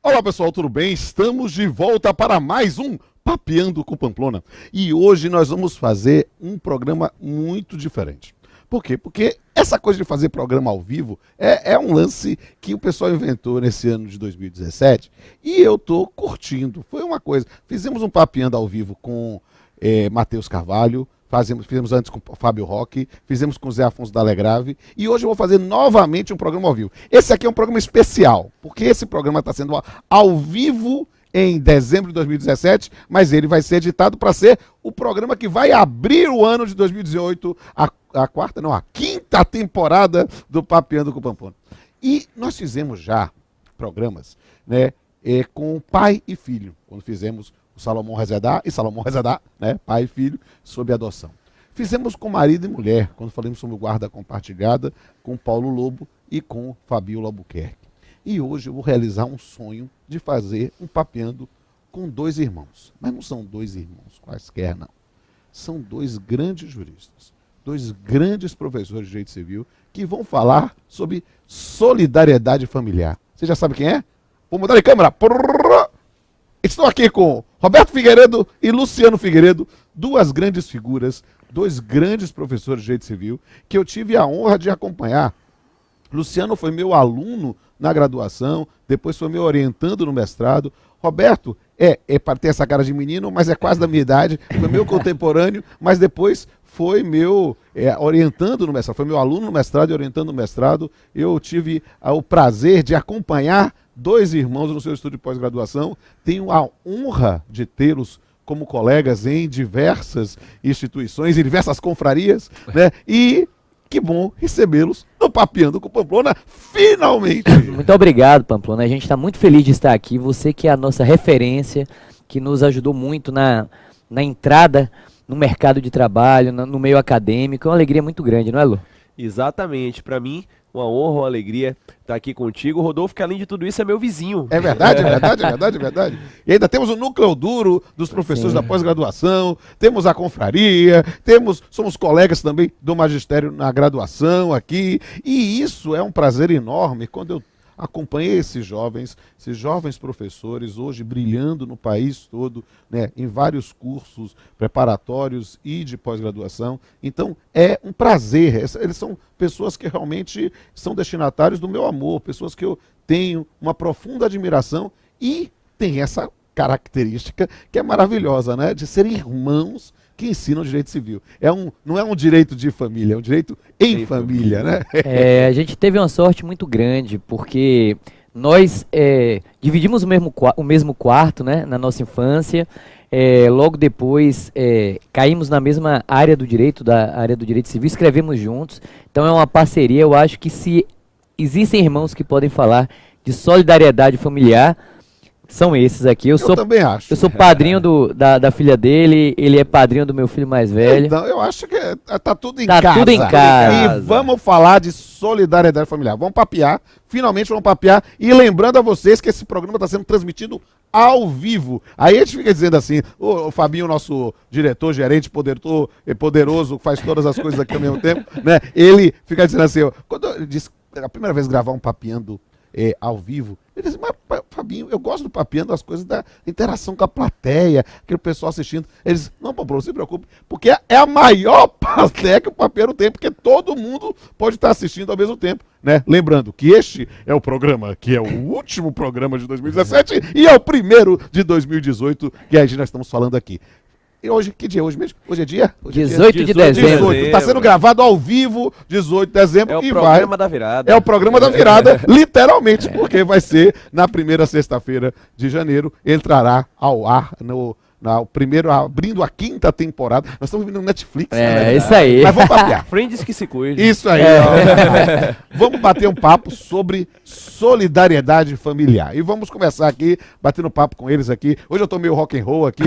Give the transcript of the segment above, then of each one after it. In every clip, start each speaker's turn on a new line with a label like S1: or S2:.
S1: Olá pessoal, tudo bem? Estamos de volta para mais um Papeando com Pamplona. E hoje nós vamos fazer um programa muito diferente. Por quê? Porque essa coisa de fazer programa ao vivo é um lance que o pessoal inventou nesse ano de 2017 e eu tô curtindo. Foi uma coisa. Fizemos um Papeando ao vivo com Matheus Carvalho, fizemos antes com o Fábio Roque, fizemos com o Zé Afonso da Alegrave e hoje eu vou fazer novamente um programa ao vivo. Esse aqui é um programa especial, porque esse programa está sendo ao vivo em dezembro de 2017, mas ele vai ser editado para ser o programa que vai abrir o ano de 2018, a quinta temporada do Papeando com Pamplona. E nós fizemos já programas, né, com pai e filho, quando fizemos Salomão Rezedá e Salomão Rezedá, né, pai e filho, sob adoção. Fizemos com marido e mulher, quando falamos sobre o guarda compartilhada, com Paulo Lobo e com Fabiola Albuquerque. E hoje eu vou realizar um sonho de fazer um Papeando com dois irmãos. Mas não são dois irmãos quaisquer, não. São dois grandes juristas, dois grandes professores de direito civil que vão falar sobre solidariedade familiar. Você já sabe quem é? Vou mudar de câmera. Estou aqui com Roberto Figueiredo e Luciano Figueiredo, duas grandes figuras, dois grandes professores de direito civil, que eu tive a honra de acompanhar. Luciano foi meu aluno na graduação, depois foi meu orientando no mestrado. Roberto para ter essa cara de menino, mas é quase da minha idade, foi meu contemporâneo, mas depois foi meu orientando no mestrado, foi meu aluno no mestrado e orientando no mestrado. Eu tive o prazer de acompanhar dois irmãos no seu estudo de pós-graduação. Tenho a honra de tê-los como colegas em diversas instituições, em diversas confrarias, né? E que bom recebê-los no Papeando com Pamplona, finalmente!
S2: Muito obrigado, Pamplona. A gente está muito feliz de estar aqui. Você que é a nossa referência, que nos ajudou muito na entrada no mercado de trabalho, no meio acadêmico. É uma alegria muito grande, não é, Lu?
S3: Exatamente. Para mim, uma honra, uma alegria estar aqui contigo. O Rodolfo, que além de tudo isso, é meu vizinho.
S1: É verdade, é verdade, é verdade, é verdade. E ainda temos o núcleo duro dos professores da pós-graduação, temos a confraria, somos colegas também do magistério na graduação aqui. E isso é um prazer enorme quando eu acompanhei esses jovens professores hoje brilhando no país todo, né, em vários cursos preparatórios e de pós-graduação. Então é um prazer, eles são pessoas que realmente são destinatários do meu amor, pessoas que eu tenho uma profunda admiração e tem essa característica que é maravilhosa, né, de serem irmãos que ensinam direito civil. Não é um direito de família, é um direito em família, né?
S2: A gente teve uma sorte muito grande, porque nós dividimos o mesmo quarto, né, na nossa infância. Logo depois caímos na mesma área do direito, da área do direito civil, escrevemos juntos. Então é uma parceria. Eu acho que se existem irmãos que podem falar de solidariedade familiar, são esses aqui. Eu
S1: também acho.
S2: Eu sou padrinho da filha dele, ele é padrinho do meu filho mais velho.
S1: Então, eu acho que tá tudo em
S2: casa. Tá tudo em casa.
S1: E vamos falar de solidariedade familiar. Vamos papear, finalmente vamos papear. E lembrando a vocês que esse programa está sendo transmitido ao vivo. Aí a gente fica dizendo assim, o Fabinho, nosso diretor, gerente, poderoso, faz todas as coisas aqui ao mesmo tempo, né? Ele fica dizendo assim, quando eu disse a primeira vez gravar um Papeando ao vivo, ele disse, mas Fabinho, eu gosto do Papeando, as coisas da interação com a plateia, aquele pessoal assistindo. Ele disse, não, Pablo, não se preocupe, porque é a maior plateia que o Papeando tem, porque todo mundo pode estar assistindo ao mesmo tempo, né? Lembrando que este é o programa, que é o último programa de 2017 e é o primeiro de 2018, que a gente nós estamos falando aqui. E hoje, que dia é hoje mesmo? Hoje é dia?
S2: 18 de dezembro.
S1: Está sendo gravado ao vivo, 18 de dezembro.
S3: É o programa da virada.
S1: É o programa da virada, literalmente, porque vai ser na primeira sexta-feira de janeiro. Entrará ao ar o primeiro, abrindo a quinta temporada. Nós estamos vindo no Netflix.
S2: Né? Isso aí.
S1: Mas vamos papear.
S3: Friends que se cuide.
S1: Isso aí. Ó. Vamos bater um papo sobre solidariedade familiar. E vamos começar aqui, batendo papo com eles aqui. Hoje eu tô meio rock and roll aqui,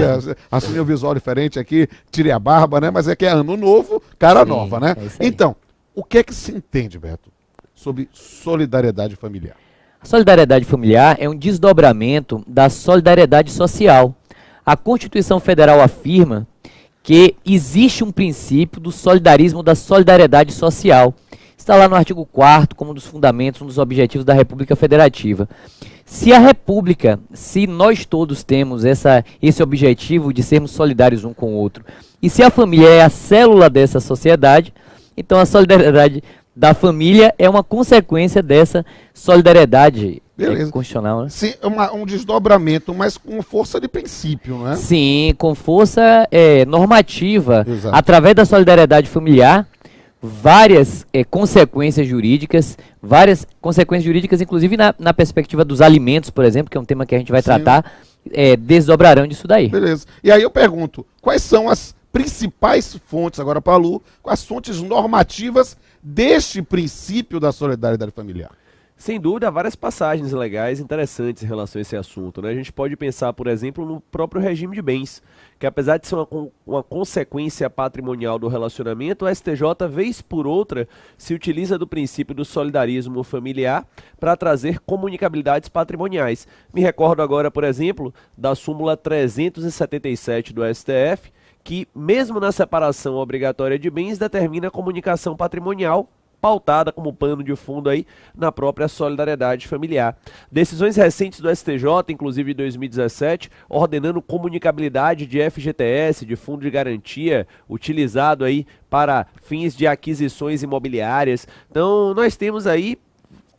S1: assumi um visual diferente aqui, tirei a barba, né? Mas é que é ano novo, cara nova, né? Então, o que é que se entende, Beto, sobre solidariedade familiar?
S2: A solidariedade familiar é um desdobramento da solidariedade social. A Constituição Federal afirma que existe um princípio do solidarismo, da solidariedade social. Está lá no artigo 4º como um dos fundamentos, um dos objetivos da República Federativa. Se a República, se nós todos temos esse objetivo de sermos solidários um com o outro, e se a família é a célula dessa sociedade, então a solidariedade da família é uma consequência dessa solidariedade constitucional, né?
S1: Sim, um desdobramento, mas com força de princípio, não é?
S2: Sim, com força normativa,
S1: Exato.
S2: através da solidariedade familiar, várias consequências jurídicas, inclusive na perspectiva dos alimentos, por exemplo, que é um tema que a gente vai
S1: Sim.
S2: tratar, desdobrarão disso daí.
S1: Beleza. E aí eu pergunto, quais são as principais fontes, agora para a Lu, as fontes normativas deste princípio da solidariedade familiar?
S3: Sem dúvida, há várias passagens legais interessantes em relação a esse assunto, né? A gente pode pensar, por exemplo, no próprio regime de bens, que apesar de ser uma consequência patrimonial do relacionamento, o STJ, vez por outra, se utiliza do princípio do solidarismo familiar para trazer comunicabilidades patrimoniais. Me recordo agora, por exemplo, da súmula 377 do STF, que mesmo na separação obrigatória de bens, determina a comunicação patrimonial pautada como pano de fundo aí na própria solidariedade familiar. Decisões recentes do STJ, inclusive em 2017, ordenando comunicabilidade de FGTS, de fundo de garantia, utilizado aí para fins de aquisições imobiliárias. Então, nós temos aí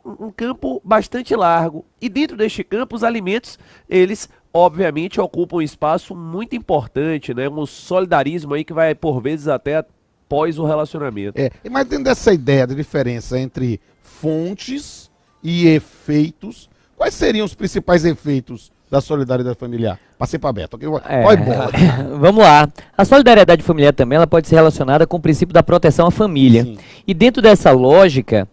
S3: um campo bastante largo. E dentro deste campo, os alimentos, eles obviamente ocupam um espaço muito importante, né? Um solidarismo aí que vai, por vezes, até após o relacionamento.
S1: Mas dentro dessa ideia da diferença entre fontes e efeitos, quais seriam os principais efeitos da solidariedade familiar? Passei para Beto. Vai bola.
S2: Vamos lá. A solidariedade familiar também ela pode ser relacionada com o princípio da proteção à família.
S1: Sim.
S2: E dentro dessa lógica,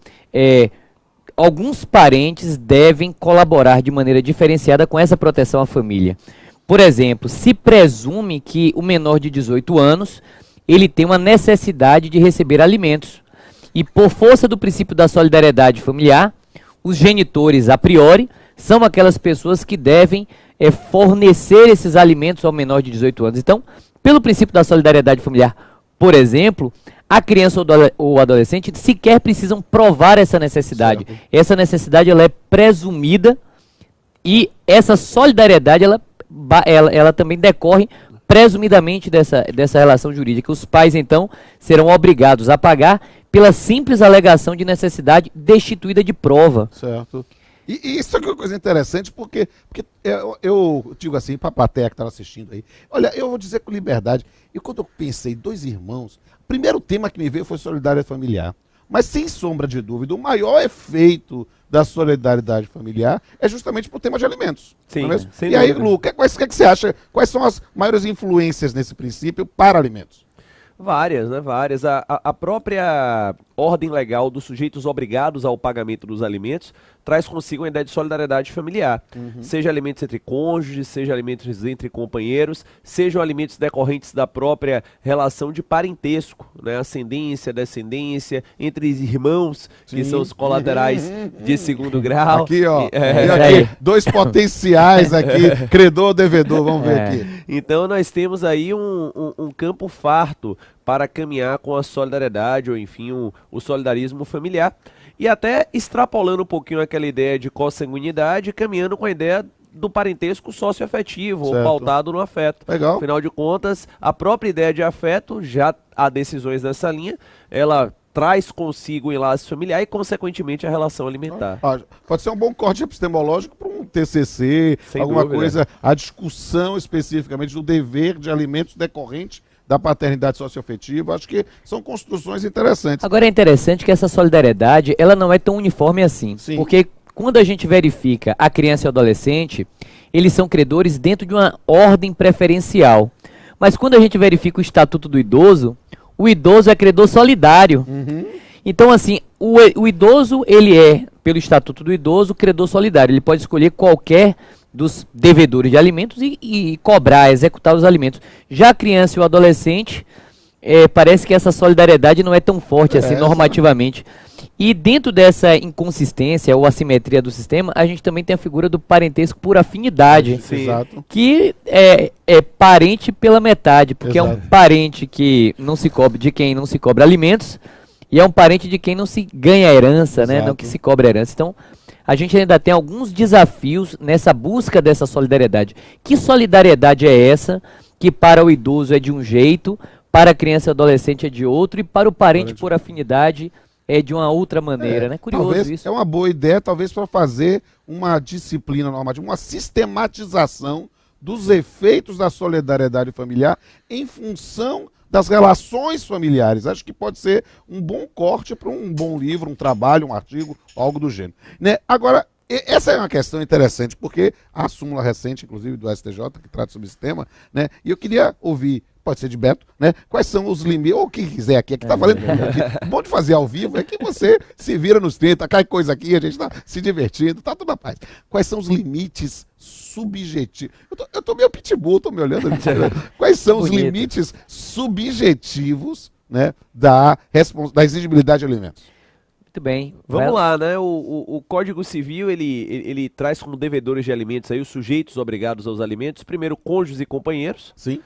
S2: alguns parentes devem colaborar de maneira diferenciada com essa proteção à família. Por exemplo, se presume que o menor de 18 anos ele tem uma necessidade de receber alimentos. E por força do princípio da solidariedade familiar, os genitores, a priori, são aquelas pessoas que devem fornecer esses alimentos ao menor de 18 anos. Então, pelo princípio da solidariedade familiar, por exemplo, a criança ou o adolescente sequer precisam provar essa necessidade.
S1: Certo.
S2: Essa necessidade ela é presumida e essa solidariedade ela também decorre presumidamente dessa relação jurídica. Os pais, então, serão obrigados a pagar pela simples alegação de necessidade destituída de prova.
S1: Certo. E isso aqui é uma coisa interessante, porque eu digo assim, para a plateia que estava assistindo aí, olha, eu vou dizer com liberdade, e quando eu pensei, dois irmãos, o primeiro tema que me veio foi solidariedade familiar. Mas, sem sombra de dúvida, o maior efeito da solidariedade familiar é justamente para o tema de alimentos.
S3: Sim,
S1: não é mesmo?
S3: sem
S1: E aí,
S3: dúvida.
S1: Lu, o que você acha? Quais são as maiores influências nesse princípio para alimentos?
S3: Várias, né? Várias. A própria ordem legal dos sujeitos obrigados ao pagamento dos alimentos traz consigo a ideia de solidariedade familiar. Seja alimentos entre cônjuges, seja alimentos entre companheiros, sejam alimentos decorrentes da própria relação de parentesco, né? Ascendência, descendência, entre irmãos, que
S1: Sim.
S3: são os colaterais de segundo grau.
S1: Aqui, ó.
S2: aí.
S1: Dois potenciais aqui, credor, devedor, vamos ver aqui.
S3: Então nós temos aí um campo farto para caminhar com a solidariedade, ou enfim, o solidarismo familiar. E até extrapolando um pouquinho aquela ideia de consanguinidade, caminhando com a ideia do parentesco socioafetivo, ou
S1: Certo.
S3: pautado no afeto.
S1: Legal.
S3: Afinal de contas, a própria ideia de afeto, já há decisões nessa linha, ela traz consigo o enlace familiar e, consequentemente, a relação alimentar.
S1: Pode ser um bom corte epistemológico para um TCC,
S3: Sem
S1: alguma
S3: dúvida.
S1: coisa, a discussão especificamente do dever de alimentos decorrente da paternidade socioafetiva. Acho que são construções interessantes.
S2: Agora é interessante que essa solidariedade, ela não é tão uniforme assim.
S1: Sim.
S2: Porque quando a gente verifica a criança e o adolescente, eles são credores dentro de uma ordem preferencial. Mas quando a gente verifica o Estatuto do Idoso, o idoso é credor solidário. Então, assim, o idoso, ele é, pelo Estatuto do Idoso, credor solidário. Ele pode escolher qualquer dos devedores de alimentos e cobrar, executar os alimentos. Já a criança e o adolescente, parece que essa solidariedade não é tão forte assim, normativamente. E dentro dessa inconsistência ou assimetria do sistema, a gente também tem a figura do parentesco por afinidade,
S3: Sim.
S1: Exato.
S2: que é parente pela metade, porque é um
S1: Exato.
S2: parente que não se cobre, de quem não se cobra alimentos, e é um parente de quem não se ganha herança, né?
S1: Exato.
S2: Não que se cobra herança. Então, a gente ainda tem alguns desafios nessa busca dessa solidariedade. Que solidariedade é essa que para o idoso é de um jeito, para a criança e adolescente é de outro e para o parente por afinidade é de uma outra maneira, né? Curioso
S1: talvez
S2: isso.
S1: É uma boa ideia, talvez, para fazer uma disciplina normativa, uma sistematização dos efeitos da solidariedade familiar em função das relações familiares. Acho que pode ser um bom corte para um bom livro, um trabalho, um artigo, algo do gênero. Né? Agora, essa é uma questão interessante, porque a súmula recente, inclusive, do STJ, que trata sobre esse tema, né? E eu queria ouvir, pode ser de Beto, né? Quais são os limites, ou quem quiser aqui tá falando. O bom de fazer ao vivo é que você se vira nos 30, cai coisa aqui, a gente tá se divertindo, tá tudo na paz. Quais são os limites subjetivos? Eu tô meio pitbull, tô me olhando. Quais são os limites subjetivos, né, da exigibilidade de alimentos?
S2: Muito bem.
S3: Vamos lá, né? O Código Civil, ele traz como devedores de alimentos aí os sujeitos obrigados aos alimentos, primeiro cônjuges e companheiros.
S1: Sim.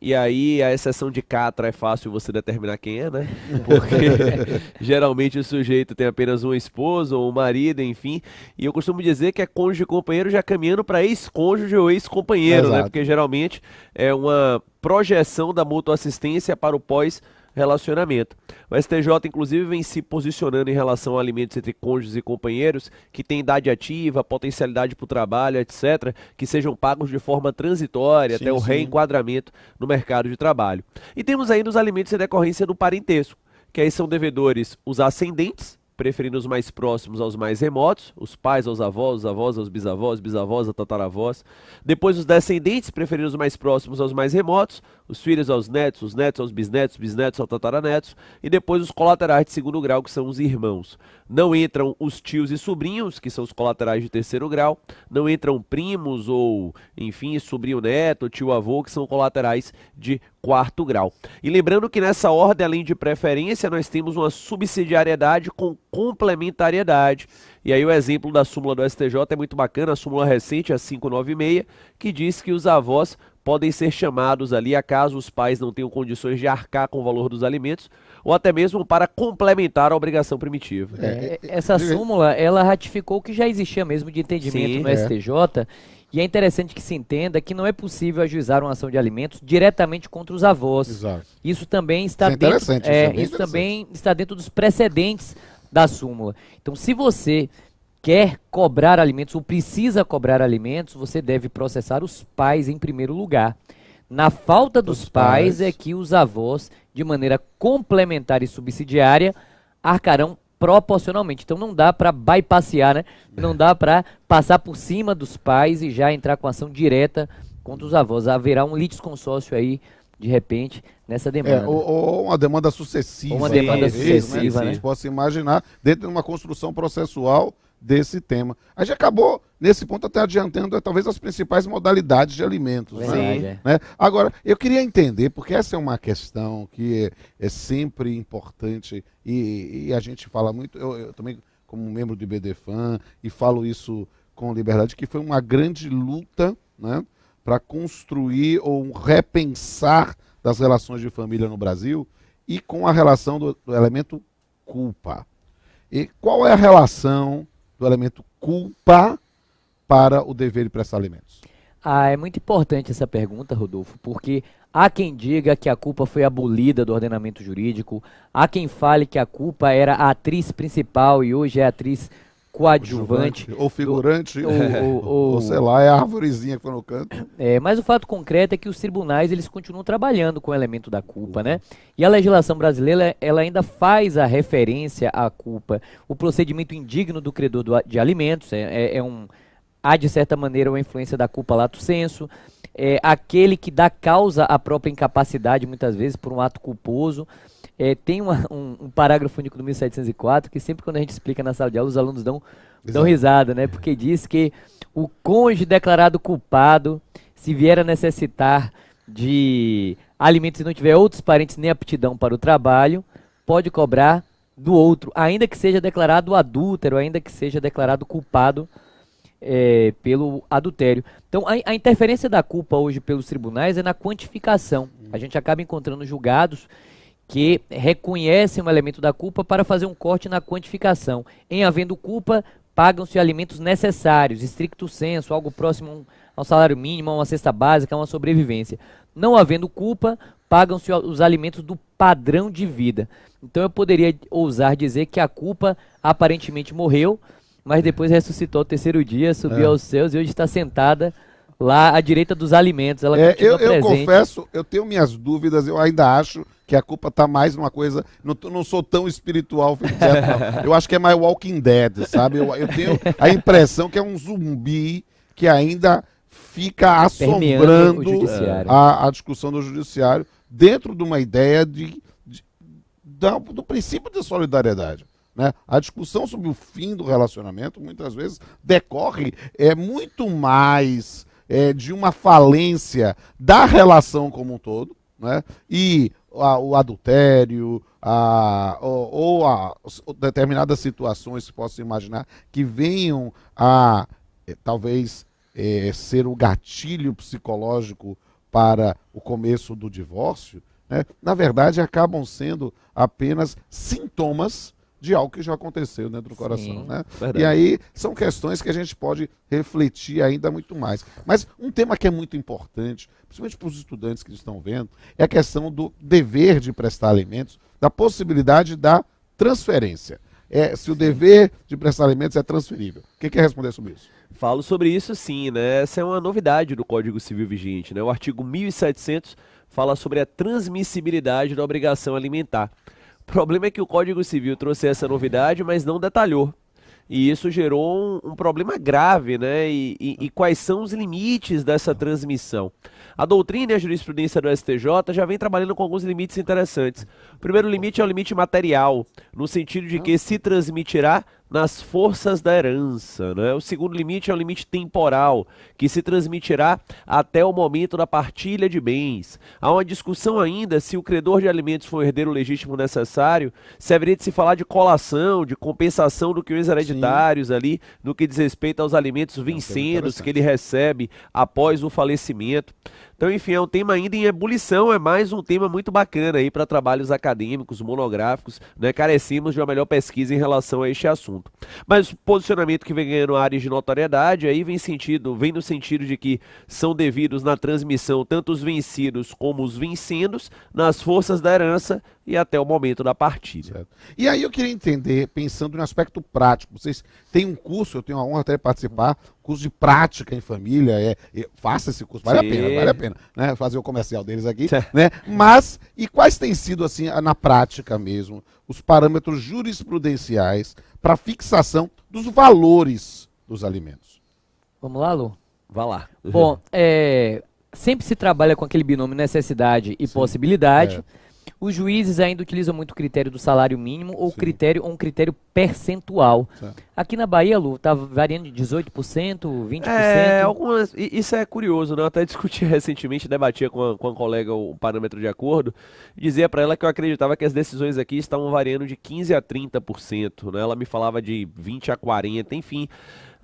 S3: E aí a exceção de catra é fácil você determinar quem é, né? Porque geralmente o sujeito tem apenas uma esposa ou um marido, enfim. E eu costumo dizer que é cônjuge e companheiro já caminhando para ex-cônjuge ou ex-companheiro, né? Porque geralmente é uma projeção da mutuassistência para o pós-relacionamento. O STJ, inclusive, vem se posicionando em relação a alimentos entre cônjuges e companheiros que têm idade ativa, potencialidade para o trabalho, etc., que sejam pagos de forma transitória até o reenquadramento no mercado de trabalho. E temos ainda os alimentos em decorrência do parentesco, que aí são devedores os ascendentes, preferindo os mais próximos aos mais remotos, os pais aos avós, os avós aos bisavós, bisavós aos tataravós. Depois os descendentes, preferindo os mais próximos aos mais remotos, os filhos aos netos, os netos aos bisnetos, bisnetos aos tataranetos. E depois os colaterais de segundo grau, que são os irmãos. Não entram os tios e sobrinhos, que são os colaterais de terceiro grau. Não entram primos ou, enfim, sobrinho neto, tio avô, que são colaterais de quarto grau. E lembrando que nessa ordem, além de preferência, nós temos uma subsidiariedade com complementariedade. E aí o exemplo da súmula do STJ é muito bacana, a súmula recente, a 596, que diz que os avós podem ser chamados ali, acaso os pais não tenham condições de arcar com o valor dos alimentos, ou até mesmo para complementar a obrigação primitiva.
S2: Essa súmula, ela ratificou o que já existia mesmo de entendimento no STJ, e é interessante que se entenda que não é possível ajuizar uma ação de alimentos diretamente contra os avós.
S1: Exato.
S2: Isso também está também está dentro dos precedentes da súmula. Então, se você quer cobrar alimentos ou precisa cobrar alimentos, você deve processar os pais em primeiro lugar. Na falta dos pais é que os avós, de maneira complementar e subsidiária, arcarão proporcionalmente. Então não dá para bypassear, né? Não dá para passar por cima dos pais e já entrar com ação direta contra os avós. Haverá um litisconsórcio aí, de repente, nessa demanda.
S1: Ou uma demanda sucessiva.
S2: Ou uma demanda sucessiva, né?
S1: A gente possa imaginar dentro de uma construção processual desse tema. A gente acabou, nesse ponto, até adiantando talvez as principais modalidades de alimentos. Né? Agora, eu queria entender, porque essa é uma questão que é sempre importante e a gente fala muito, eu também como membro do IBDFAN e falo isso com liberdade, que foi uma grande luta, né, para construir ou repensar das relações de família no Brasil e com a relação do elemento culpa. E qual é a relação do elemento culpa para o dever de prestar alimentos?
S2: É muito importante essa pergunta, Rodolfo, porque há quem diga que a culpa foi abolida do ordenamento jurídico, há quem fale que a culpa era a atriz principal e hoje é a atriz coadjuvante.
S1: Ou figurante, ou sei lá, é a arvorezinha que foi no canto.
S2: Mas o fato concreto é que os tribunais eles continuam trabalhando com o elemento da culpa, né? E a legislação brasileira ela ainda faz a referência à culpa. O procedimento indigno do credor de alimentos há de certa maneira uma influência da culpa lato sensu, aquele que dá causa à própria incapacidade muitas vezes por um ato culposo. Tem um parágrafo único do 1704 que sempre quando a gente explica na sala de aula os alunos dão risada, né? Porque diz que o cônjuge declarado culpado, se vier a necessitar de alimentos e não tiver outros parentes nem aptidão para o trabalho, pode cobrar do outro, ainda que seja declarado adúltero, ainda que seja declarado culpado pelo adultério. Então a interferência da culpa hoje pelos tribunais é na quantificação. A gente acaba encontrando julgados que reconhecem um elemento da culpa para fazer um corte na quantificação. Em havendo culpa, pagam-se alimentos necessários, stricto sensu, algo próximo ao salário mínimo, a uma cesta básica, a uma sobrevivência. Não havendo culpa, pagam-se os alimentos do padrão de vida. Então eu poderia ousar dizer que a culpa aparentemente morreu, mas depois ressuscitou ao terceiro dia, subiu aos céus e hoje está sentada lá à direita dos alimentos. Ela continua
S1: eu
S2: presente.
S1: confesso, eu tenho minhas dúvidas, eu ainda acho que a culpa tá mais numa coisa, não sou tão espiritual, não. Eu acho que é mais Walking Dead, sabe? Eu tenho a impressão que é um zumbi que ainda fica assombrando
S2: o judiciário.
S1: a discussão do judiciário dentro de uma ideia do princípio de solidariedade. Né? A discussão sobre o fim do relacionamento muitas vezes decorre muito mais de uma falência da relação como um todo, né? E o adultério ou determinadas situações que posso imaginar que venham a talvez ser o gatilho psicológico para o começo do divórcio, né? Na verdade acabam sendo apenas sintomas de algo que já aconteceu dentro do coração, né? E aí são questões que a gente pode refletir ainda muito mais. Mas um tema que é muito importante, principalmente para os estudantes que estão vendo, é a questão do dever de prestar alimentos, da possibilidade da transferência. Se o dever de prestar alimentos é transferível. Quem quer responder sobre isso?
S3: Falo sobre isso sim, né? Essa é uma novidade do Código Civil vigente, né? O artigo 1700 fala sobre a transmissibilidade da obrigação alimentar. O problema é que o Código Civil trouxe essa novidade, mas não detalhou. E isso gerou um problema grave, né? E quais são os limites dessa transmissão? A doutrina e a jurisprudência do STJ já vem trabalhando com alguns limites interessantes. O primeiro limite é o limite material, no sentido de que se transmitirá nas forças da herança, né? O segundo limite é o limite temporal, que se transmitirá até o momento da partilha de bens. Há uma discussão ainda se o credor de alimentos for herdeiro legítimo necessário, se haveria de se falar de colação, de compensação do que os hereditários ali, no que diz respeito aos alimentos vincendos que ele recebe após o falecimento. Então, enfim, é um tema ainda em ebulição, é mais um tema muito bacana aí para trabalhos acadêmicos, monográficos, né? Carecemos de uma melhor pesquisa em relação a este assunto. Mas o posicionamento que vem ganhando áreas de notoriedade aí vem no sentido de que são devidos na transmissão tanto os vencidos como os vincendos nas forças da herança e até o momento da partilha.
S1: Certo. E aí eu queria entender, pensando no aspecto prático, vocês têm um curso, eu tenho a honra até de participar, curso de prática em família, faça esse curso, vale a pena, né? Fazer o comercial deles aqui, né? Mas, e quais têm sido, assim, na prática mesmo, os parâmetros jurisprudenciais para fixação dos valores dos alimentos?
S2: Vamos lá, Lu?
S3: Vá lá.
S2: Bom, sempre se trabalha com aquele binômio necessidade e possibilidade. Os juízes ainda utilizam muito o critério do salário mínimo ou um critério percentual. Certo. Aqui na Bahia, Lu, está variando de 18%, 20%.
S3: Isso é curioso, né? Eu até discuti recentemente, debatia com a colega o parâmetro de acordo, e dizia para ela que eu acreditava que as decisões aqui estavam variando de 15% a 30%, né? Ela me falava de 20% a 40%, enfim.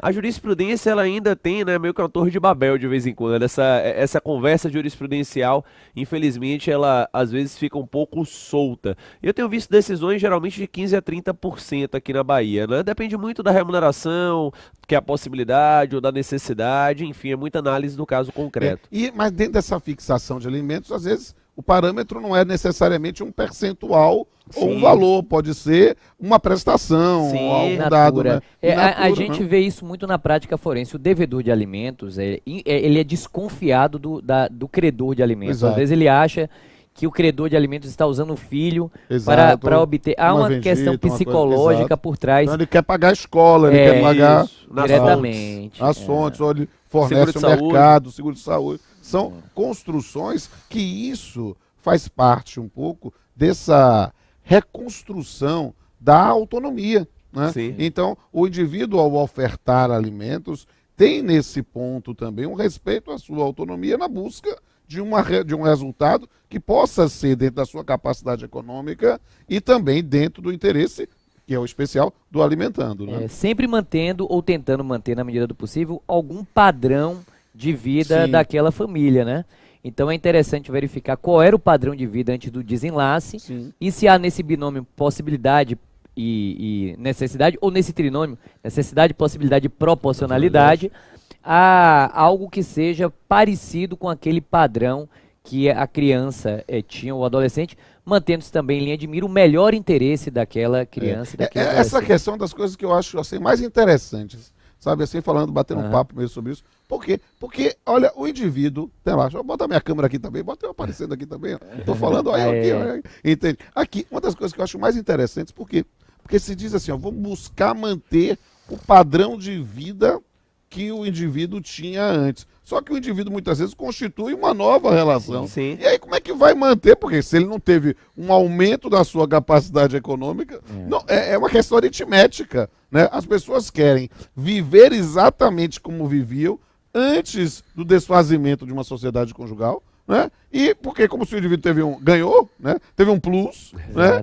S3: A jurisprudência ela ainda tem, né, meio que uma torre de Babel de vez em quando. Essa conversa jurisprudencial, infelizmente, ela às vezes fica um pouco solta. Eu tenho visto decisões geralmente de 15% a 30% aqui na Bahia, né? Depende muito da remuneração, que é a possibilidade ou da necessidade, enfim, é muita análise do caso concreto.
S1: Mas dentro dessa fixação de alimentos, às vezes o parâmetro não é necessariamente um percentual ou um valor, pode ser uma prestação, algum dado. Né?
S2: A gente vê isso muito na prática forense. O devedor de alimentos, ele é desconfiado do credor de alimentos. Exato. Às vezes ele acha que o credor de alimentos está usando o filho para obter... Há uma questão psicológica por trás.
S1: Então ele quer pagar a escola, ele quer pagar
S2: diretamente.
S1: As fontes, ou ele fornece o mercado, seguro de saúde. São construções que isso faz parte um pouco dessa reconstrução da autonomia. Né? Então, o indivíduo, ao ofertar alimentos, tem nesse ponto também um respeito à sua autonomia na busca de um resultado que possa ser dentro da sua capacidade econômica e também dentro do interesse, que é o especial, do alimentando. Né?
S2: Sempre mantendo ou tentando manter, na medida do possível, algum padrão de vida daquela família, né? Então é interessante verificar qual era o padrão de vida antes do desenlace e se há nesse binômio possibilidade e necessidade, ou nesse trinômio, necessidade, possibilidade e proporcionalidade, a algo que seja parecido com aquele padrão que a criança tinha, ou adolescente, mantendo-se também em linha de mira o melhor interesse daquela criança. E daquele
S1: Essa
S2: adolescente.
S1: questão das coisas que eu acho assim, mais interessantes, sabe, assim, falando, batendo um papo mesmo sobre isso. Por quê? Porque, olha, o indivíduo, tem lá, deixa eu botar minha câmera aqui também, bota eu aparecendo aqui também, ó. Tô falando, olha eu aqui, olha aqui, entende? Aqui, uma das coisas que eu acho mais interessantes, por quê? Porque se diz assim, ó, vamos buscar manter o padrão de vida que o indivíduo tinha antes. Só que o indivíduo muitas vezes constitui uma nova relação.
S3: Sim.
S1: E aí como é que vai manter? Porque se ele não teve um aumento da sua capacidade econômica, não, é uma questão aritmética, né? As pessoas querem viver exatamente como viviam antes do desfazimento de uma sociedade conjugal, né? E porque como se o indivíduo ganhou, né? Teve um plus, né?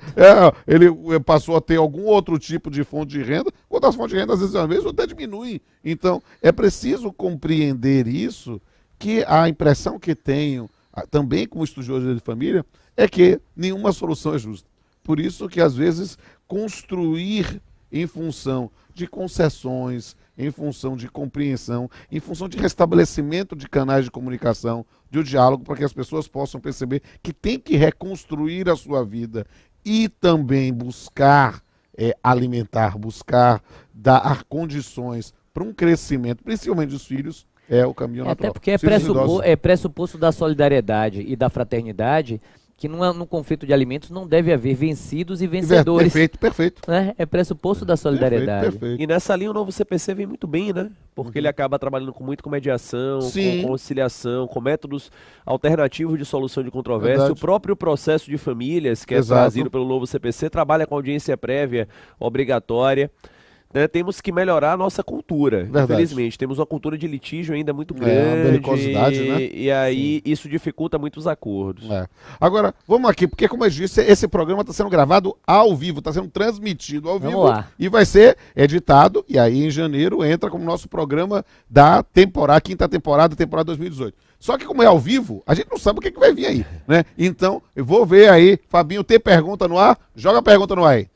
S1: Ele passou a ter algum outro tipo de fonte de renda, quando as fontes de renda às vezes até diminuem. Então é preciso compreender isso, que a impressão que tenho, também como estudioso de família, é que nenhuma solução é justa. Por isso que às vezes construir em função de concessões, em função de compreensão, em função de restabelecimento de canais de comunicação, de um diálogo, para que as pessoas possam perceber que tem que reconstruir a sua vida e também buscar alimentar, buscar dar condições para um crescimento, principalmente dos filhos, é o caminho natural.
S2: Até porque é pressuposto da solidariedade e da fraternidade que no conflito de alimentos não deve haver vencidos e vencedores.
S1: Perfeito.
S2: Né? É pressuposto da solidariedade.
S1: Perfeito.
S3: E nessa linha o novo CPC vem muito bem, né? Porque ele acaba trabalhando muito com mediação,
S1: Sim.
S3: com conciliação, com métodos alternativos de solução de controvérsia.
S1: Verdade.
S3: O próprio processo de famílias, que é
S1: Exato.
S3: trazido pelo novo CPC, trabalha com audiência prévia obrigatória. Né, temos que melhorar a nossa cultura,
S1: Verdade.
S3: infelizmente. Temos uma cultura de litígio ainda muito
S1: uma
S3: grande.
S1: belicosidade, né?
S3: E aí isso dificulta muitos acordos.
S1: Agora, vamos aqui, porque como eu disse, esse programa está sendo gravado ao vivo, está sendo transmitido ao
S2: Vamos
S1: vivo
S2: lá.
S1: e vai ser editado, e aí em janeiro entra como nosso programa da temporada, quinta temporada 2018. Só que como é ao vivo, a gente não sabe o que vai vir aí, né? Então, eu vou ver aí, Fabinho, tem pergunta no ar? Joga a pergunta no ar aí.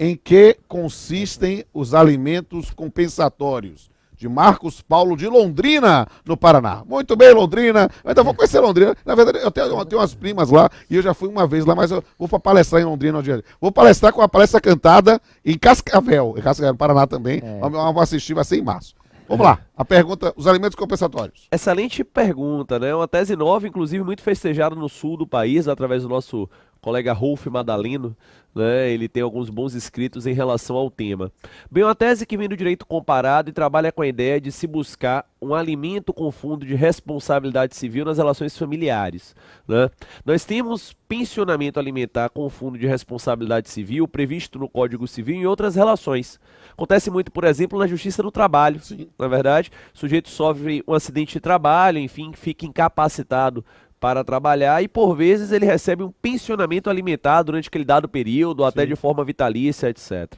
S1: Em que consistem os alimentos compensatórios? De Marcos Paulo, de Londrina, no Paraná. Muito bem, Londrina. Eu ainda vou conhecer Londrina. Na verdade, eu tenho umas primas lá, e eu já fui uma vez lá, mas eu vou para palestrar em Londrina um dia. Vou palestrar com a palestra cantada em Cascavel, no Paraná também. Vamos assistir, vai ser em março. Vamos lá, a pergunta, os alimentos compensatórios.
S3: Excelente pergunta, né? Uma tese nova, inclusive muito festejada no sul do país, através do nosso colega Rolf Madaleno, né? Ele tem alguns bons escritos em relação ao tema. Bem, uma tese que vem do direito comparado e trabalha com a ideia de se buscar um alimento com fundo de responsabilidade civil nas relações familiares, né? Nós temos pensionamento alimentar com fundo de responsabilidade civil previsto no Código Civil e em outras relações. Acontece muito, por exemplo, na Justiça do Trabalho.
S1: Sim.
S3: Na verdade, o sujeito sofre um acidente de trabalho, enfim, fica incapacitado para trabalhar e, por vezes, ele recebe um pensionamento alimentar durante aquele dado período, ou até de forma vitalícia, etc.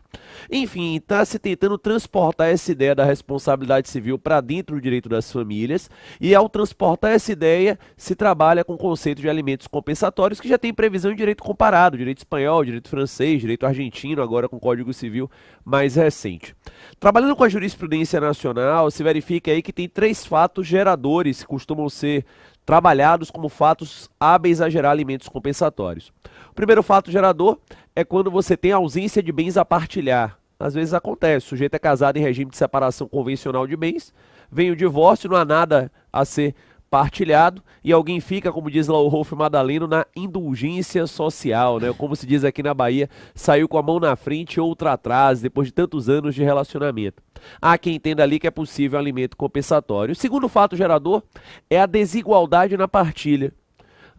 S3: Enfim, está se tentando transportar essa ideia da responsabilidade civil para dentro do direito das famílias, e ao transportar essa ideia, se trabalha com o conceito de alimentos compensatórios, que já tem previsão em direito comparado, direito espanhol, direito francês, direito argentino, agora com o Código Civil mais recente. Trabalhando com a jurisprudência nacional, se verifica aí que tem 3 fatos geradores que costumam ser trabalhados como fatos hábeis a gerar alimentos compensatórios. O primeiro fato gerador é quando você tem ausência de bens a partilhar. Às vezes acontece, o sujeito é casado em regime de separação convencional de bens, vem o divórcio, não há nada a ser partilhado e alguém fica, como diz lá o Rolf Madaleno, na indulgência social, né? Como se diz aqui na Bahia, saiu com a mão na frente e outra atrás, depois de tantos anos de relacionamento. Há quem entenda ali que é possível um alimento compensatório. O segundo fato gerador é a desigualdade na partilha.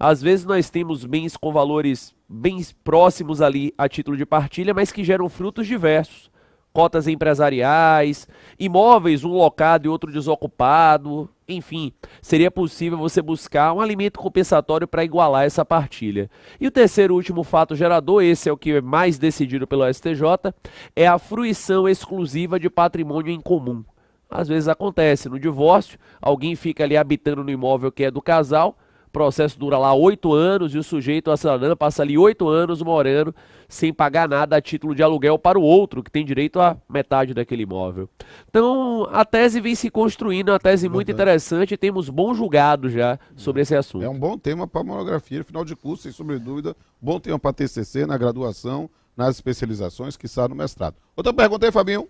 S3: Às vezes nós temos bens com valores bem próximos ali a título de partilha, mas que geram frutos diversos. Cotas empresariais, imóveis, um locado e outro desocupado, enfim, seria possível você buscar um alimento compensatório para igualar essa partilha. E o terceiro e último fato gerador, esse é o que é mais decidido pelo STJ, é a fruição exclusiva de patrimônio em comum. Às vezes acontece no divórcio, alguém fica ali habitando no imóvel que é do casal, processo dura lá 8 anos e o sujeito, a cidadã, passa ali 8 anos morando sem pagar nada a título de aluguel para o outro, que tem direito a metade daquele imóvel. Então, a tese vem se construindo, uma tese muito interessante, e temos bons julgados já sobre esse assunto.
S1: É um bom tema para monografia, final de curso, sem sombra de dúvida. Bom tema para TCC, na graduação, nas especializações, quiçá no mestrado. Outra pergunta aí, Fabinho.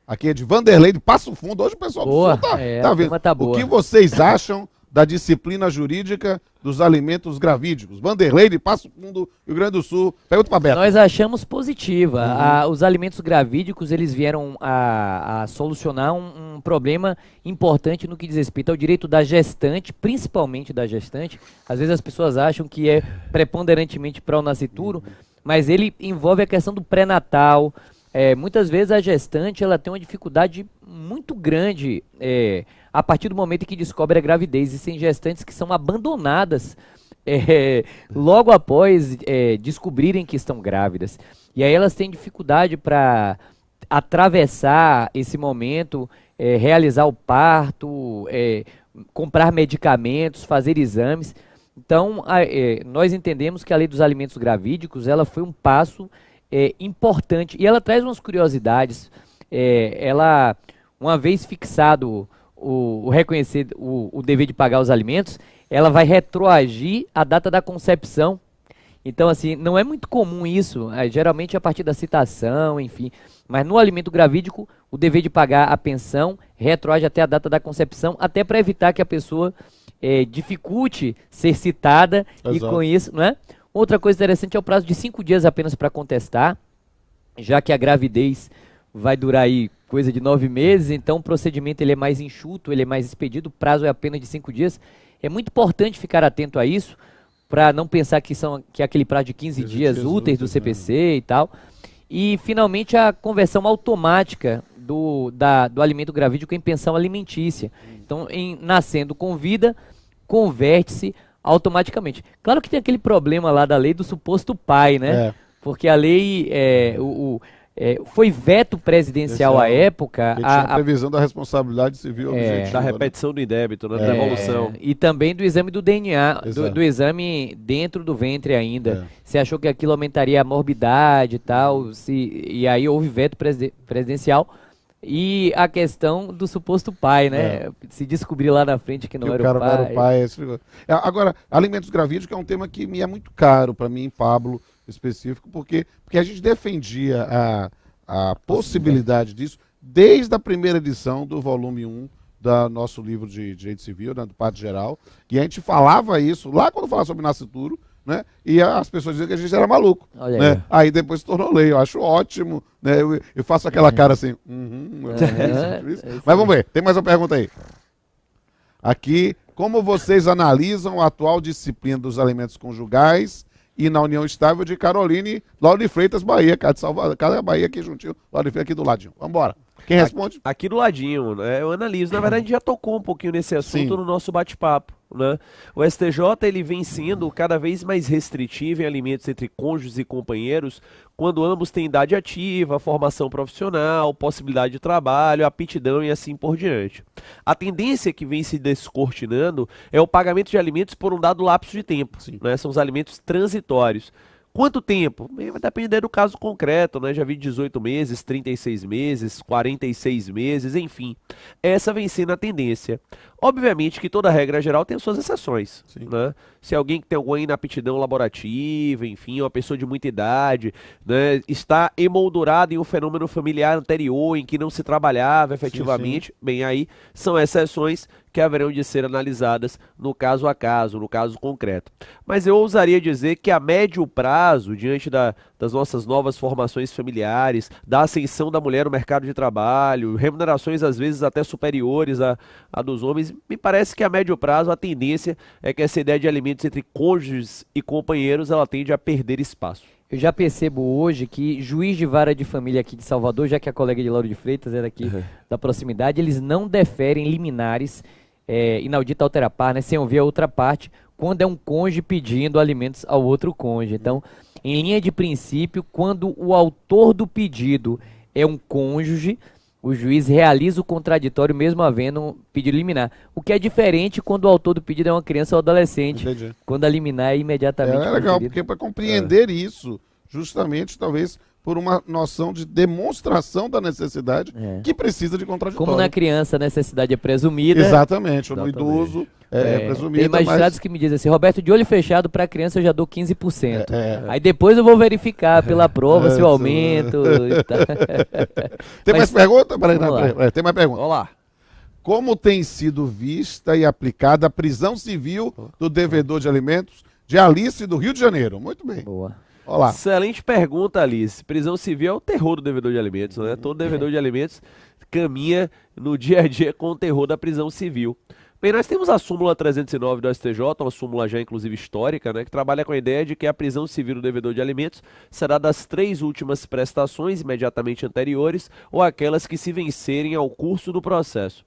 S1: Aqui é de Vanderlei, de Passo Fundo. Hoje o pessoal do
S2: Boa,
S1: Sul tá
S2: a
S1: vendo.
S2: turma tá
S1: O
S2: boa.
S1: que vocês acham da disciplina jurídica dos alimentos gravídicos? Vanderlei, de Passo Fundo, Rio Grande do Sul. Pergunta para Beto.
S2: Nós achamos positiva. Os alimentos gravídicos, eles vieram a solucionar um problema importante no que diz respeito ao direito da gestante, principalmente da gestante. Às vezes as pessoas acham que é preponderantemente para o nascituro, mas ele envolve a questão do pré-natal. Muitas vezes a gestante ela tem uma dificuldade muito grande a partir do momento em que descobre a gravidez. E tem gestantes que são abandonadas logo após descobrirem que estão grávidas. E aí elas têm dificuldade para atravessar esse momento, realizar o parto, comprar medicamentos, fazer exames. Então, nós entendemos que a lei dos alimentos gravídicos ela foi um passo importante, e ela traz umas curiosidades. Ela, uma vez fixado o reconhecer o dever de pagar os alimentos, ela vai retroagir a data da concepção. Então, assim, não é muito comum isso, geralmente a partir da citação, enfim, mas no alimento gravídico, o dever de pagar a pensão retroage até a data da concepção, até para evitar que a pessoa dificulte ser citada.
S1: Exato.
S2: E com isso, não é? Outra coisa interessante é o prazo de 5 dias apenas para contestar, já que a gravidez vai durar aí coisa de 9 meses, então o procedimento ele é mais enxuto, ele é mais expedido, o prazo é apenas de 5 dias. É muito importante ficar atento a isso, para não pensar que é aquele prazo de 15 dias úteis do CPC e tal. E, finalmente, a conversão automática do alimento gravídico em pensão alimentícia. Então, nascendo com vida, converte-se automaticamente. Claro que tem aquele problema lá da lei do suposto pai, né? Porque a lei, foi veto presidencial à época.
S1: Que tinha a previsão da responsabilidade civil objetiva.
S3: Da repetição do indébito, né? Da devolução.
S2: E também do exame do DNA,
S1: Exato.
S2: do exame dentro do ventre ainda. Você achou que aquilo aumentaria a morbidade e tal, e aí houve veto presidencial. E a questão do suposto pai, né? Se descobrir lá na frente que não
S1: Que
S2: era
S1: o cara
S2: o pai.
S1: não era o pai. Agora, alimentos gravídicos é um tema que me é muito caro para mim, Pablo, específico, porque a gente defendia a possibilidade disso desde a primeira edição do volume 1 do nosso livro de Direito Civil, né, do Pátrio Geral, e a gente falava isso lá quando falava sobre nascituro, né? E as pessoas diziam que a gente era maluco.
S2: Olha
S1: Né? Aí depois se tornou lei. Eu acho ótimo. Né? Eu faço aquela cara assim. Isso. Mas vamos ver. Tem mais uma pergunta aí. Aqui, como vocês analisam a atual disciplina dos alimentos conjugais e na união estável de Caroline, Lauro de Freitas, Bahia, cara de Salvador, cara Bahia aqui juntinho, Lauro de Freitas aqui do ladinho. Vamos embora. Quem responde?
S3: Aqui do ladinho, né? Eu analiso. Na verdade, a gente já tocou um pouquinho nesse assunto no nosso bate-papo, né? O STJ ele vem sendo cada vez mais restritivo em alimentos entre cônjuges e companheiros quando ambos têm idade ativa, formação profissional, possibilidade de trabalho, aptidão e assim por diante. A tendência que vem se descortinando é o pagamento de alimentos por um dado lapso de tempo, né? São os alimentos transitórios. Quanto tempo? Vai depender do caso concreto, né? Já vi 18 meses, 36 meses, 46 meses, enfim. Essa vem sendo a tendência. Obviamente que toda regra geral tem as suas exceções, né? Se alguém que tem alguma inaptidão laborativa, enfim, uma pessoa de muita idade, né, está emoldurado em um fenômeno familiar anterior em que não se trabalhava efetivamente, bem, aí são exceções que haverão de ser analisadas no caso a caso, no caso concreto. Mas eu ousaria dizer que a médio prazo, diante das nossas novas formações familiares, da ascensão da mulher no mercado de trabalho, remunerações às vezes até superiores a dos homens, me parece que a médio prazo a tendência é que essa ideia de alimentos entre cônjuges e companheiros, ela tende a perder espaço.
S2: Eu já percebo hoje que juiz de vara de família aqui de Salvador, já que a colega de Lauro de Freitas era aqui da proximidade, eles não deferem liminares inaudita altera par, né, sem ouvir a outra parte, quando é um cônjuge pedindo alimentos ao outro cônjuge. Então, em linha de princípio, quando o autor do pedido é um cônjuge, o juiz realiza o contraditório mesmo havendo um pedido liminar. O que é diferente quando o autor do pedido é uma criança ou adolescente.
S1: Entendi.
S2: Quando a liminar é imediatamente
S1: É legal,
S2: conferida.
S1: porque para compreender isso, justamente, talvez, por uma noção de demonstração da necessidade
S2: É.
S1: que precisa de contraditório.
S2: Como na criança a necessidade é presumida,
S1: Exatamente, ou no
S3: Exatamente.
S1: idoso é presumida,
S2: tem magistrados que me dizem assim, Roberto, de olho fechado para criança eu já dou 15%. Aí depois eu vou verificar pela prova se eu aumento e tal.
S1: Tem mais
S2: Mas-
S1: pergunta? Peraí,
S2: Vamos lá.
S1: tem mais pergunta.
S3: Vamos lá.
S1: Como tem sido vista e aplicada a prisão civil do devedor de alimentos de Alice do Rio de Janeiro? Muito bem.
S2: Boa.
S1: Olá.
S3: Excelente pergunta, Alice. Prisão civil é o terror do devedor de alimentos, né? Todo devedor de alimentos caminha no dia a dia com o terror da prisão civil. Bem, nós temos a súmula 309 do STJ, uma súmula já inclusive histórica, né, que trabalha com a ideia de que a prisão civil do devedor de alimentos será das 3 últimas prestações imediatamente anteriores ou aquelas que se vencerem ao curso do processo.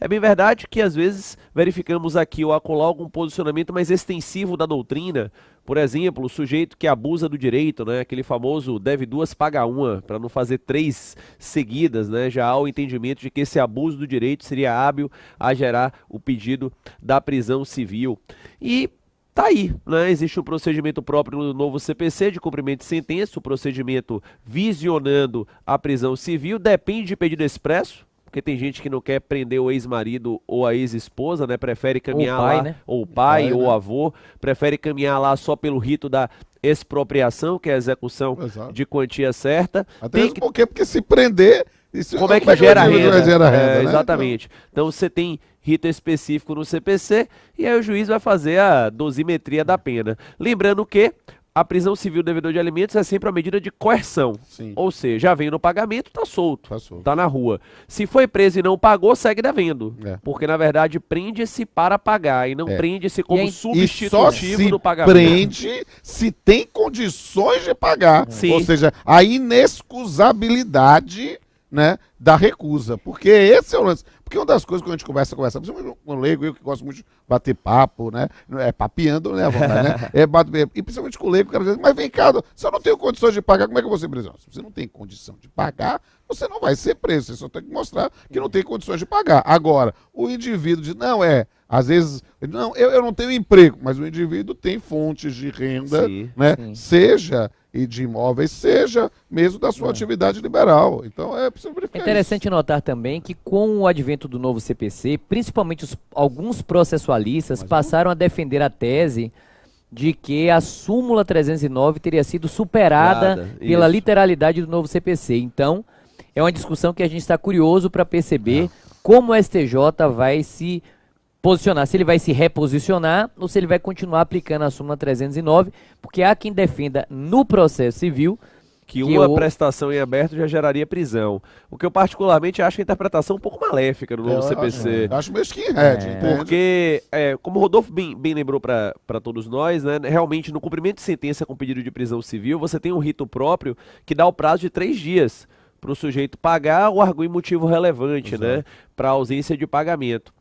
S3: É bem verdade que às vezes verificamos aqui ou acolá algum posicionamento mais extensivo da doutrina. Por exemplo, o sujeito que abusa do direito, né, aquele famoso deve 2, paga 1, para não fazer 3 seguidas, né, já há o entendimento de que esse abuso do direito seria hábil a gerar o pedido da prisão civil. E tá aí, né? Existe um procedimento próprio no novo CPC de cumprimento de sentença, o procedimento visionando a prisão civil, depende de pedido expresso. Porque tem gente que não quer prender o ex-marido ou a ex-esposa, né? Prefere caminhar
S2: pai,
S3: lá,
S2: né?
S3: ou o pai,
S1: Pai,
S3: ou
S1: né?
S3: o avô, prefere caminhar lá só pelo rito da expropriação, que é a execução
S1: Exato.
S3: de quantia certa.
S1: Até
S3: Tem
S1: mesmo porque se prender... isso-
S3: Como é que gera
S1: vai
S3: renda?
S1: gerar renda, né?
S3: Exatamente. Então você tem rito específico no CPC e aí o juiz vai fazer a dosimetria da pena. Lembrando que a prisão civil do devedor de alimentos é sempre uma medida de coerção.
S1: Sim.
S3: Ou seja, já veio no pagamento, tá solto.
S1: Tá solto.
S3: Tá na rua. Se foi preso e não pagou, segue devendo.
S1: É.
S3: Porque, na verdade, prende-se para pagar e não prende-se como
S2: E aí-
S1: E só
S3: substitutivo
S1: se
S3: do pagamento.
S1: prende se tem condições de pagar.
S3: Sim.
S1: Ou seja, a inexcusabilidade, né, da recusa. Porque esse é o lance. Porque uma das coisas que a gente conversa, principalmente com o leigo, eu que gosto muito de bater papo, né? É papeando, né, à vontade, né? E principalmente com o leigo, o cara diz, mas vem cá, se eu não tenho condições de pagar, como é que eu vou ser preso? Se você não tem condição de pagar, você não vai ser preso. Você só tem que mostrar que não tem condições de pagar. Agora, o indivíduo diz, não, às vezes, não, eu não tenho emprego, mas o indivíduo tem fontes de renda,
S3: Sim,
S1: né?
S2: sim.
S1: Seja e de imóveis, seja mesmo da sua atividade liberal. Então é preciso
S2: É
S1: verificar
S2: interessante notar também que com o advento do novo CPC, principalmente alguns processualistas passaram a defender a tese de que a súmula 309 teria sido superada
S3: Nada,
S2: pela
S3: isso.
S2: literalidade do novo CPC. Então, é uma discussão que a gente está curioso para perceber como o STJ vai se posicionar, se ele vai se reposicionar ou se ele vai continuar aplicando a súmula 309, porque há quem defenda no processo civil
S3: que uma prestação em aberto já geraria prisão. O que eu particularmente acho a interpretação um pouco maléfica no novo CPC.
S1: Eu acho meio skinhead, entende?
S3: Porque, como o Rodolfo bem lembrou para todos nós, né, realmente no cumprimento de sentença com pedido de prisão civil, você tem um rito próprio que dá o prazo de 3 dias para o sujeito pagar ou arguir motivo relevante, né, para ausência de pagamento.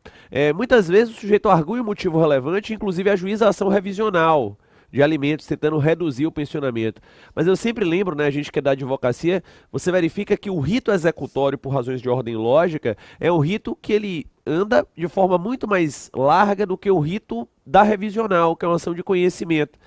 S3: Muitas vezes o sujeito argui um motivo relevante, inclusive a ajuização revisional de alimentos, tentando reduzir o pensionamento. Mas eu sempre lembro, né, a gente que é da advocacia, você verifica que o rito executório, por razões de ordem lógica, é um rito que ele anda de forma muito mais larga do que o rito da revisional, que é uma ação de conhecimento.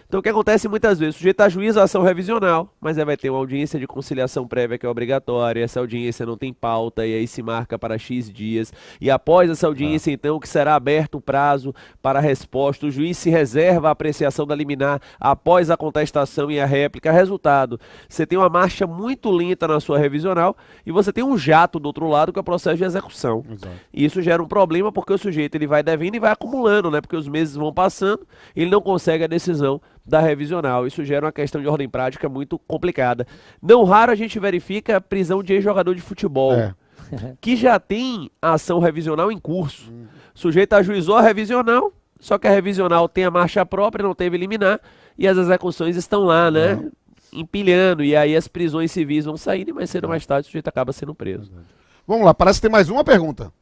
S3: Então o que acontece muitas vezes, o sujeito ajuiza a ação revisional, mas aí vai ter uma audiência de conciliação prévia que é obrigatória, essa audiência não tem pauta e aí se marca para X dias, e após essa audiência então que será aberto o prazo para a resposta, o juiz se reserva a apreciação da liminar após a contestação e a réplica. Resultado, você tem uma marcha muito lenta na sua revisional e você tem um jato do outro lado que é o processo de execução.
S1: Exato.
S3: E isso gera um problema porque o sujeito ele vai devendo e vai acumulando, né? Porque os meses vão passando, ele não consegue a decisão da revisional. Isso gera uma questão de ordem prática muito complicada. Não raro a gente verifica a prisão de ex-jogador de futebol, que já tem a ação revisional em curso. O sujeito ajuizou a revisional, só que a revisional tem a marcha própria, não teve liminar, e as execuções estão lá, né? Empilhando, e aí as prisões civis vão saindo e mais cedo ou mais tarde o sujeito acaba sendo preso.
S1: Vamos lá, parece que tem mais uma pergunta.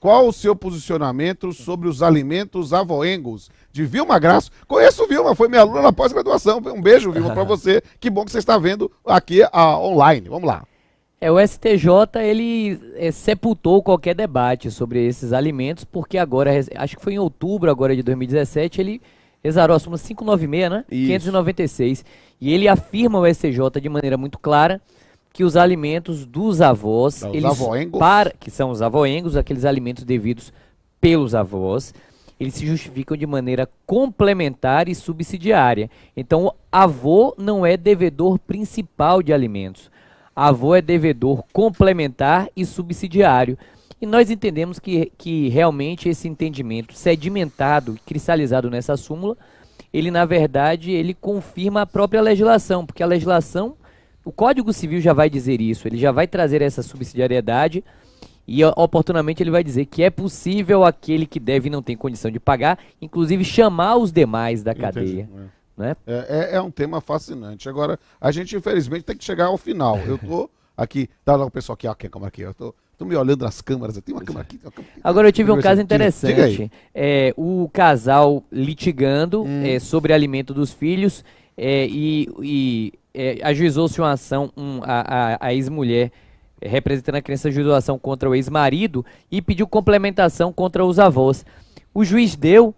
S1: Qual o seu posicionamento sobre os alimentos avoengos? De Vilma Graço. Conheço Vilma, foi minha aluna na pós-graduação. Um beijo, Vilma, para você. Que bom que você está vendo aqui online. Vamos lá.
S2: O STJ, ele sepultou qualquer debate sobre esses alimentos, porque agora, acho que foi em outubro agora de 2017, ele exarou a súmula 596, né?
S3: Isso.
S2: 596. E ele afirma o STJ de maneira muito clara que os alimentos dos avós,
S1: Os avoengos.
S2: que são os avoengos, aqueles alimentos devidos pelos avós, eles se justificam de maneira complementar e subsidiária. Então, o avô não é devedor principal de alimentos. Avô é devedor complementar e subsidiário. E nós entendemos que realmente esse entendimento sedimentado, cristalizado nessa súmula, ele na verdade ele confirma a própria legislação, porque a legislação, o Código Civil já vai dizer isso, ele já vai trazer essa subsidiariedade e oportunamente ele vai dizer que é possível aquele que deve e não tem condição de pagar, inclusive chamar os demais da cadeia.
S1: Entendi,
S2: Né?
S1: É um tema fascinante. Agora, a gente infelizmente tem que chegar ao final. Eu tô aqui, tá lá o pessoal aqui, ó, aqui a câmera aqui, eu tô me olhando nas câmeras, tem uma câmera aqui, tem uma câmera aqui.
S2: Agora eu tive um caso
S1: Diga aí.
S2: interessante. O casal litigando sobre alimento dos filhos ajuizou-se uma ação, a ex-mulher representando a criança ajuizou a ação contra o ex-marido e pediu complementação contra os avós. O juiz deu,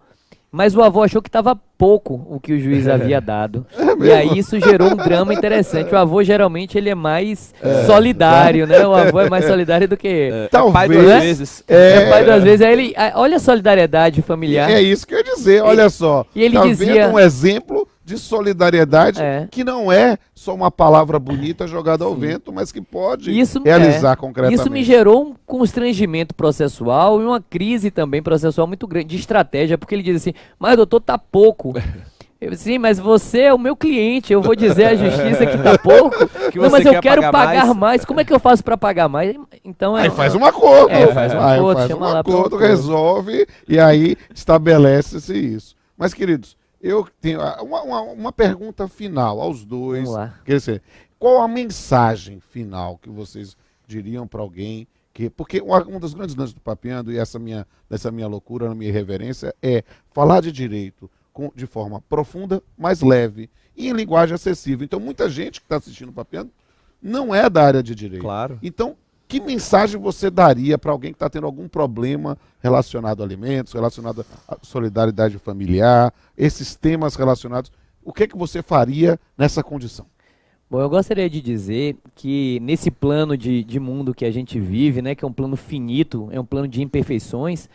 S2: mas o avô achou que estava pouco o que o juiz havia dado. E aí isso gerou um drama interessante. O avô geralmente ele é mais solidário, né? O avô é mais solidário do que...
S1: Talvez,
S3: pai duas vezes.
S2: pai duas vezes. Aí ele, olha a solidariedade familiar.
S1: É isso que eu ia dizer, olha só.
S2: E ele
S1: Tá
S2: dizia...
S1: vendo um exemplo de solidariedade que não é só uma palavra bonita jogada ao vento, mas que pode realizar concretamente.
S2: Isso me gerou um constrangimento processual e uma crise também processual muito grande de estratégia, porque ele diz assim, mas doutor, tá pouco. Eu, sim, mas você é o meu cliente, eu vou dizer à justiça que tá pouco, não, mas eu quero pagar mais. Como é que eu faço para pagar mais? Então
S1: aí faz um acordo.
S2: Faz um acordo,
S1: resolve e aí estabelece-se isso. Mas, queridos, eu tenho uma pergunta final aos dois.
S2: Vamos lá.
S1: Quer dizer, qual a mensagem final que vocês diriam para alguém que... Porque um dos grandes lances do Papeando, e dessa minha loucura, na minha irreverência, é falar de direito de forma profunda, mas leve, e em linguagem acessível. Então, muita gente que está assistindo o Papeando não é da área de direito.
S3: Claro.
S1: Então, que mensagem você daria para alguém que está tendo algum problema relacionado a alimentos, relacionado à solidariedade familiar, esses temas relacionados? O que é que você faria nessa condição?
S2: Bom, eu gostaria de dizer que nesse plano de mundo que a gente vive, né, que é um plano finito, é um plano de imperfeições,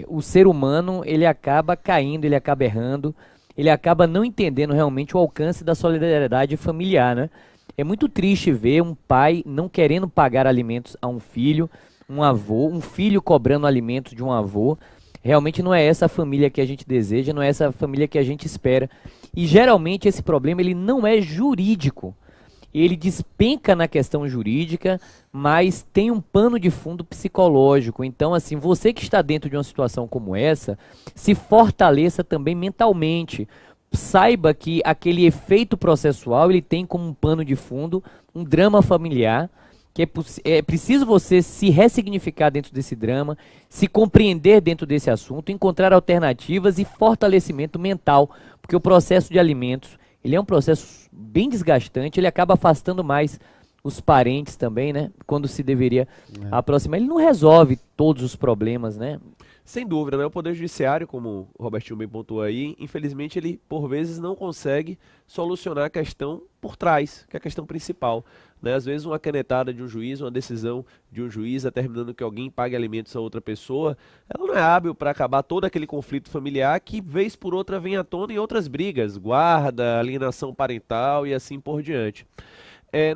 S2: o ser humano ele acaba caindo, ele acaba errando, ele acaba não entendendo realmente o alcance da solidariedade familiar, né? É muito triste ver um pai não querendo pagar alimentos a um filho, um avô, um filho cobrando alimentos de um avô. Realmente não é essa a família que a gente deseja, não é essa a família que a gente espera. E geralmente esse problema ele não é jurídico. Ele despenca na questão jurídica, mas tem um pano de fundo psicológico. Então, assim, você que está dentro de uma situação como essa, se fortaleça também mentalmente. Saiba que aquele efeito processual ele tem como um pano de fundo um drama familiar, que é preciso você se ressignificar dentro desse drama, se compreender dentro desse assunto, encontrar alternativas e fortalecimento mental, porque o processo de alimentos ele é um processo bem desgastante, ele acaba afastando mais os parentes também, né? Quando se deveria aproximar. Ele não resolve todos os problemas, né?
S3: Sem dúvida, né? O Poder Judiciário, como o Robertinho bem pontuou aí, infelizmente ele, por vezes, não consegue solucionar a questão por trás, que é a questão principal, né? Às vezes uma canetada de um juiz, uma decisão de um juiz determinando que alguém pague alimentos a outra pessoa, ela não é hábil para acabar todo aquele conflito familiar que, vez por outra, vem à tona em outras brigas, guarda, alienação parental e assim por diante.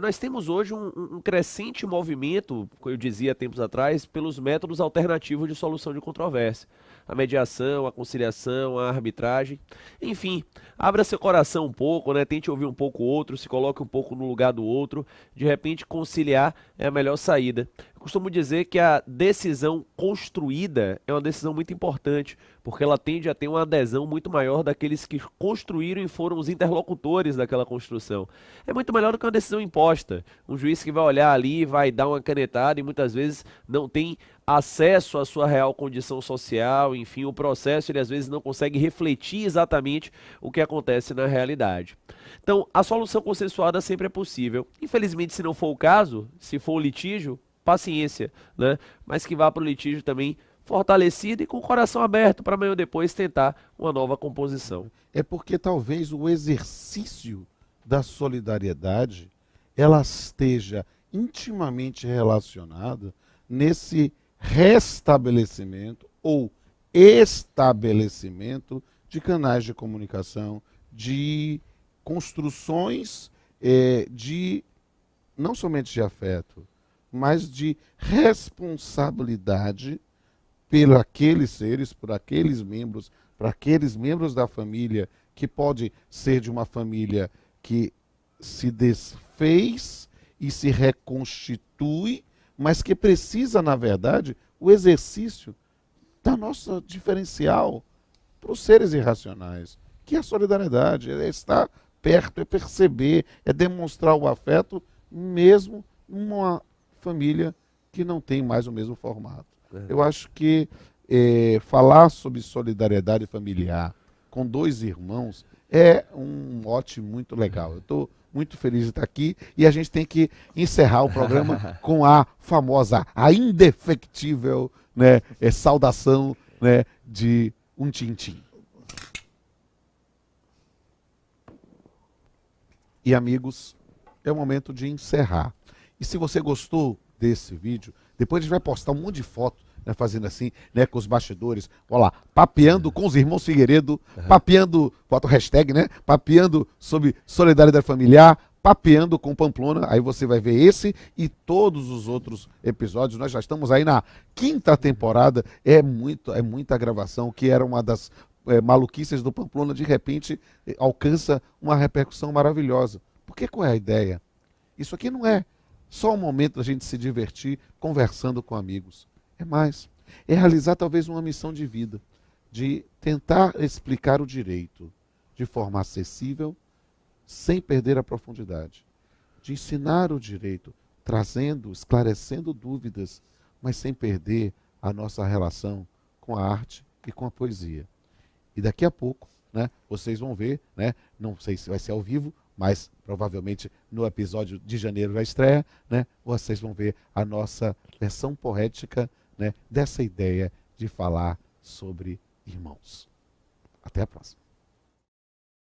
S3: Nós temos hoje um crescente movimento, como eu dizia há tempos atrás, pelos métodos alternativos de solução de controvérsia. A mediação, a conciliação, a arbitragem. Enfim, abra seu coração um pouco, né? Tente ouvir um pouco o outro, se coloque um pouco no lugar do outro. De repente, conciliar é a melhor saída. Eu costumo dizer que a decisão construída é uma decisão muito importante, porque ela tende a ter uma adesão muito maior daqueles que construíram e foram os interlocutores daquela construção. É muito melhor do que uma decisão imposta. Um juiz que vai olhar ali, vai dar uma canetada e muitas vezes não tem acesso à sua real condição social, enfim, o processo ele às vezes não consegue refletir exatamente o que acontece na realidade. Então, a solução consensuada sempre é possível. Infelizmente, se não for o caso, se for o litígio, paciência, né? Mas que vá para o litígio também fortalecido e com o coração aberto para amanhã ou depois tentar uma nova composição.
S1: É porque talvez o exercício da solidariedade ela esteja intimamente relacionada nesse restabelecimento ou estabelecimento de canais de comunicação, de construções de não somente de afeto, mas de responsabilidade por aqueles seres, por aqueles membros, para aqueles membros da família, que pode ser de uma família que se desfez e se reconstitui, mas que precisa, na verdade, o exercício da nossa diferencial para os seres irracionais, que é a solidariedade, é estar perto, é perceber, é demonstrar o afeto, mesmo numa família que não tem mais o mesmo formato. Eu acho que falar sobre solidariedade familiar com dois irmãos é um mote muito legal. Eu estou muito feliz de estar aqui e a gente tem que encerrar o programa com a famosa, a indefectível, né, saudação, né, de um tintim. E amigos, é o momento de encerrar. E se você gostou desse vídeo, depois a gente vai postar um monte de foto, né, fazendo assim, né, com os bastidores. Olha lá, papeando com os irmãos Figueiredo, papeando, bota o hashtag, né? Papeando sobre solidariedade familiar, papeando com Pamplona. Aí você vai ver esse e todos os outros episódios. Nós já estamos aí na 5ª temporada. É muita gravação, que era uma das maluquices do Pamplona, de repente alcança uma repercussão maravilhosa. Porque qual é a ideia? Isso aqui não é só um momento da gente se divertir conversando com amigos. É mais. É realizar talvez uma missão de vida, de tentar explicar o direito de forma acessível, sem perder a profundidade. De ensinar o direito, trazendo, esclarecendo dúvidas, mas sem perder a nossa relação com a arte e com a poesia. E daqui a pouco, né, vocês vão ver, né, não sei se vai ser ao vivo, mas provavelmente no episódio de janeiro da estreia, né, vocês vão ver a nossa versão poética, né, dessa ideia de falar sobre irmãos. Até a próxima.